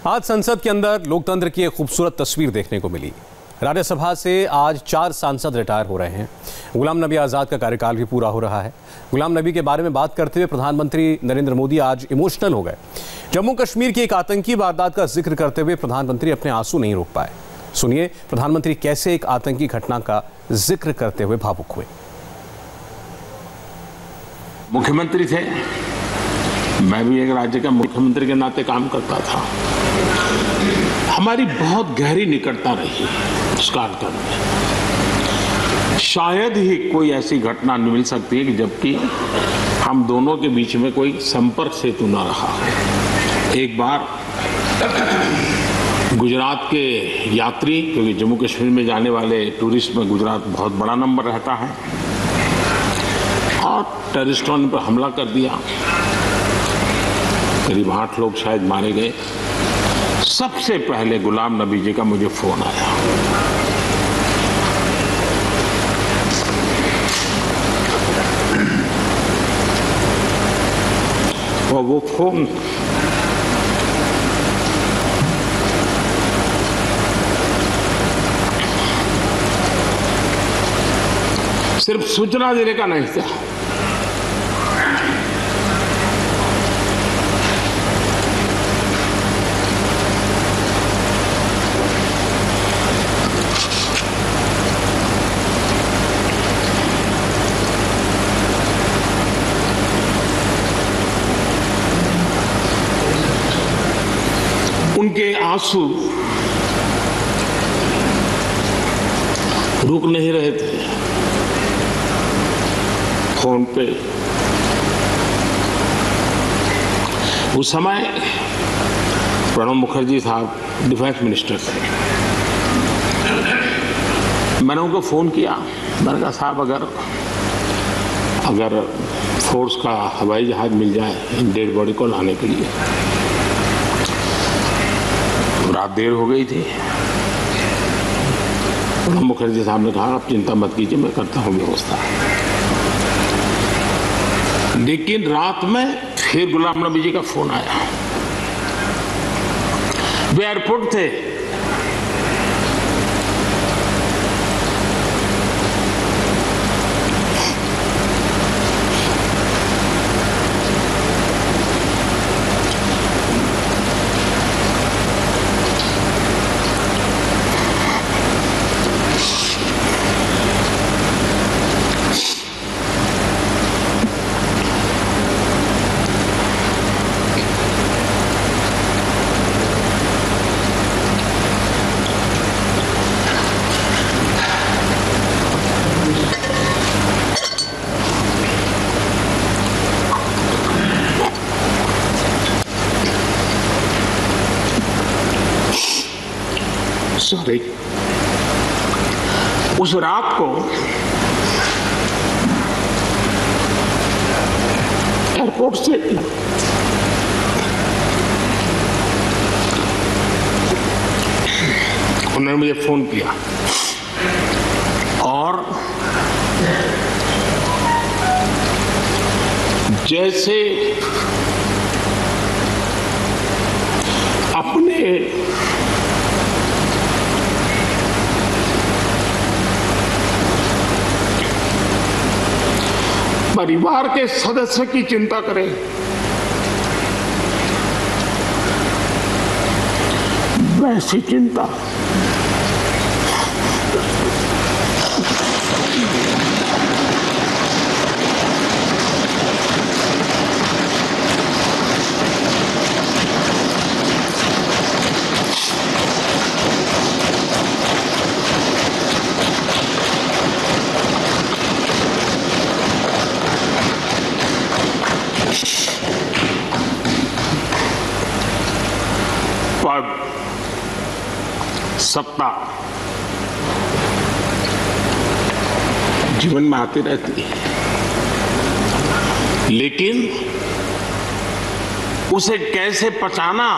आज संसद के अंदर लोकतंत्र की एक खूबसूरत तस्वीर देखने को मिली। राज्यसभा से आज 4 सांसद रिटायर हो रहे हैं। गुलाम नबी आज़ाद का कार्यकाल भी पूरा हो रहा है। गुलाम नबी के बारे में बात करते हुए प्रधानमंत्री नरेंद्र मोदी आज इमोशनल हो गए। जम्मू कश्मीर की एक आतंकी वारदात का जिक्र करते हुए प्रधानमंत्री अपने आंसू नहीं रोक पाए। सुनिए प्रधानमंत्री कैसे एक आतंकी घटना का जिक्र करते हुए भावुक हुए। मुख्यमंत्री थे, मैं भी एक राज्य का मुख्यमंत्री के नाते काम करता था। हमारी बहुत गहरी निकटता रही उस कालखंड में। शायद ही कोई ऐसी घटना मिल सकती है कि जबकि हम दोनों के बीच में कोई संपर्क सेतु न रहा। एक बार गुजरात के यात्री, क्योंकि जम्मू कश्मीर में जाने वाले टूरिस्ट में गुजरात बहुत बड़ा नंबर रहता है, और टेररिस्टों ने पर हमला कर दिया। करीब 8 लोग शायद मारे गए। सबसे पहले गुलाम नबी जी का मुझे फोन आया। और वो फोन सिर्फ सूचना देने का नहीं था, उनके आंसू रुक नहीं रहे थे। फोन पे उस समय प्रणब मुखर्जी साहब डिफेंस मिनिस्टर थे। मैंने उनको फोन किया। मैंने कहा साहब अगर फोर्स का हवाई जहाज मिल जाए डेड बॉडी को लाने के लिए। रात देर हो गई थी। प्रणब मुखर्जी साहब ने कहा आप चिंता मत कीजिए, मैं करता हूँ व्यवस्था। लेकिन रात में फिर गुलाम नबी जी का फोन आया। वे एयरपोर्ट थे। उस रात को एयरपोर्ट से उन्होंने मुझे फोन किया और जैसे अपने परिवार के सदस्य की चिंता करें, वैसी चिंता पद, सत्ता जीवन में आती रहती है, लेकिन उसे कैसे पचाना,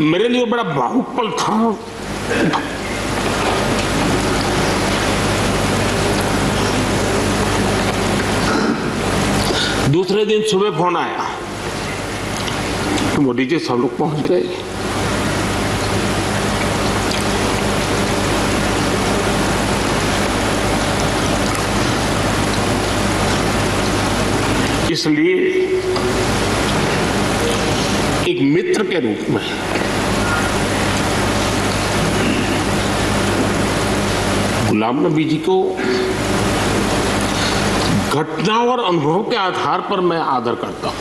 मेरे लिए बड़ा भावुक पल था। दूसरे दिन सुबह फोन आया तो मोदी जी सब लोग पहुंच गए। इसलिए एक मित्र के रूप में गुलाम नबी जी को घटना और अनुभव के आधार पर मैं आदर करता हूं।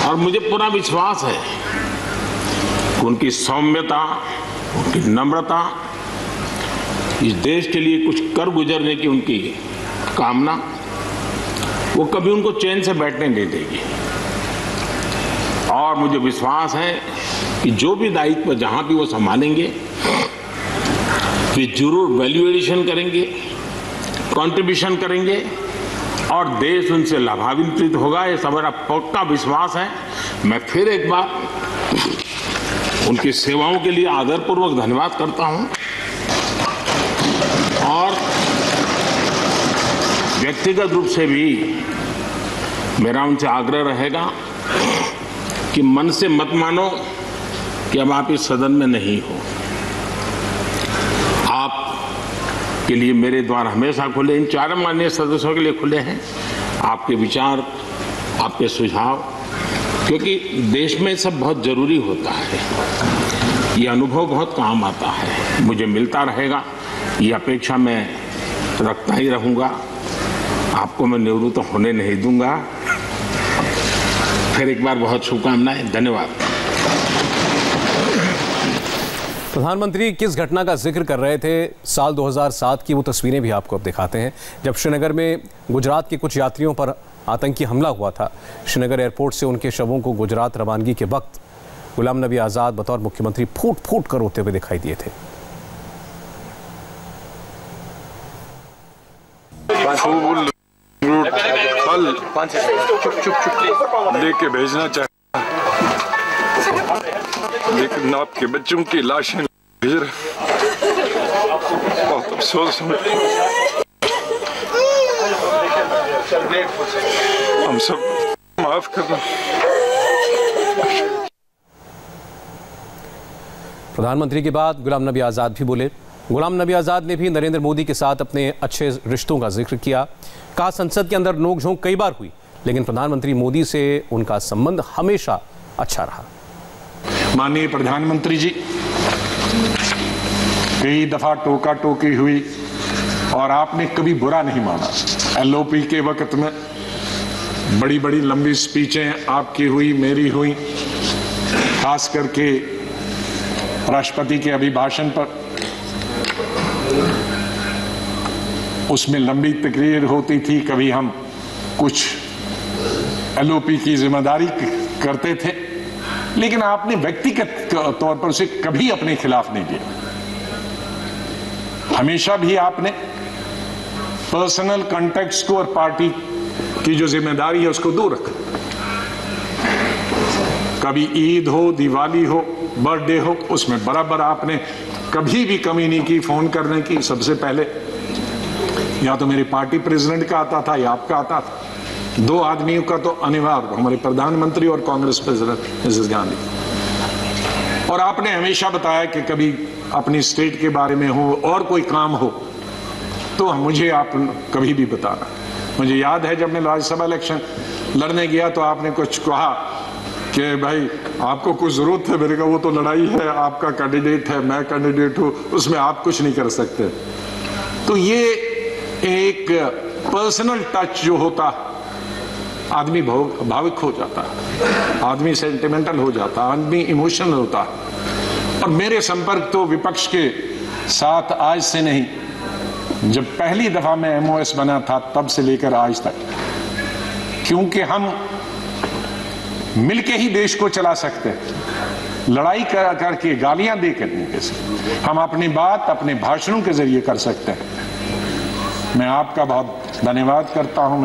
और मुझे पूरा विश्वास है कि उनकी सौम्यता, उनकी नम्रता, इस देश के लिए कुछ कर गुजरने की उनकी कामना, वो कभी उनको चैन से बैठने नहीं देगी। और मुझे विश्वास है कि जो भी दायित्व जहां भी वो संभालेंगे वे जरूर वैल्यू एडिशन करेंगे, कंट्रीब्यूशन करेंगे और देश उनसे लाभान्वित होगा। ये मेरा पक्का विश्वास है। मैं फिर एक बार उनकी सेवाओं के लिए आदरपूर्वक धन्यवाद करता हूं और व्यक्तिगत रूप से भी मेरा उनसे आग्रह रहेगा कि मन से मत मानो कि अब आप इस सदन में नहीं हो। आप के लिए मेरे द्वार हमेशा खुले, इन चारों माननीय सदस्यों के लिए खुले हैं। आपके विचार, आपके सुझाव, क्योंकि देश में सब बहुत जरूरी होता है। ये अनुभव बहुत काम आता है, मुझे मिलता रहेगा। ये अपेक्षा मैं रखता ही रहूँगा। आपको मैं निवृत्त होने नहीं दूंगा। फिर एक बार बहुत शुभकामनाएं, धन्यवाद। प्रधानमंत्री किस घटना का जिक्र कर रहे थे? साल 2007 की वो तस्वीरें भी आपको अब दिखाते हैं, जब श्रीनगर में गुजरात के कुछ यात्रियों पर आतंकी हमला हुआ था। श्रीनगर एयरपोर्ट से उनके शवों को गुजरात रवानगी के वक्त गुलाम नबी आज़ाद बतौर मुख्यमंत्री फूट फूट कर रोते हुए दिखाई दिए थे। लेके भेजना चाहिए, लेकिन आपके बच्चों की लाशें भेज रहे, बहुत अफसोस है। हम सब माफ करना। प्रधानमंत्री के बाद गुलाम नबी आज़ाद भी बोले। गुलाम नबी आज़ाद ने भी नरेंद्र मोदी के साथ अपने अच्छे रिश्तों का जिक्र किया। कहा, संसद के अंदर नोकझोंक कई बार हुई, लेकिन प्रधानमंत्री मोदी से उनका संबंध हमेशा अच्छा रहा। माननीय प्रधानमंत्री जी, कई दफा टोका टोकी हुई और आपने कभी बुरा नहीं माना। एलओपी के वक्त में बड़ी बड़ी लंबी स्पीचें आपकी हुई, मेरी हुई, खास करके राष्ट्रपति के अभिभाषण पर। उसमें लंबी तकरीर होती थी, कभी हम कुछ एलओपी की जिम्मेदारी करते थे, लेकिन आपने व्यक्तिगत तौर पर उसे कभी अपने खिलाफ नहीं किया। हमेशा भी आपने पर्सनल कॉन्टेक्स्ट को और पार्टी की जो जिम्मेदारी है उसको दूर रखा। कभी ईद हो, दिवाली हो, बर्थडे हो, उसमें बराबर आपने कभी भी कमी नहीं की फोन करने की। सबसे पहले या तो मेरी पार्टी प्रेसिडेंट का आता था या आपका आता था। दो आदमियों का तो अनिवार्य, हमारे प्रधानमंत्री और कांग्रेस प्रेसिडेंट मिसेस गांधी। और आपने हमेशा बताया कि कभी अपनी स्टेट के बारे में हो और कोई काम हो तो मुझे आप कभी भी बताना। मुझे याद है जब मैं राज्यसभा इलेक्शन लड़ने गया तो आपने कुछ कहा कि भाई आपको कुछ जरूरत है। मेरे का वो तो लड़ाई है, आपका कैंडिडेट है, मैं कैंडिडेट हूं, उसमें आप कुछ नहीं कर सकते। तो ये एक पर्सनल टच जो होता, आदमी भावुक हो जाता, आदमी सेंटिमेंटल हो जाता, आदमी इमोशनल होता। और मेरे संपर्क तो विपक्ष के साथ आज से नहीं, जब पहली दफा मैं एमओएस बना था तब से लेकर आज तक, क्योंकि हम मिलके ही देश को चला सकते हैं। लड़ाई करके, गालियां देकर नहीं, हम अपनी बात अपने भाषणों के जरिए कर सकते हैं। मैं आपका बहुत धन्यवाद करता हूं।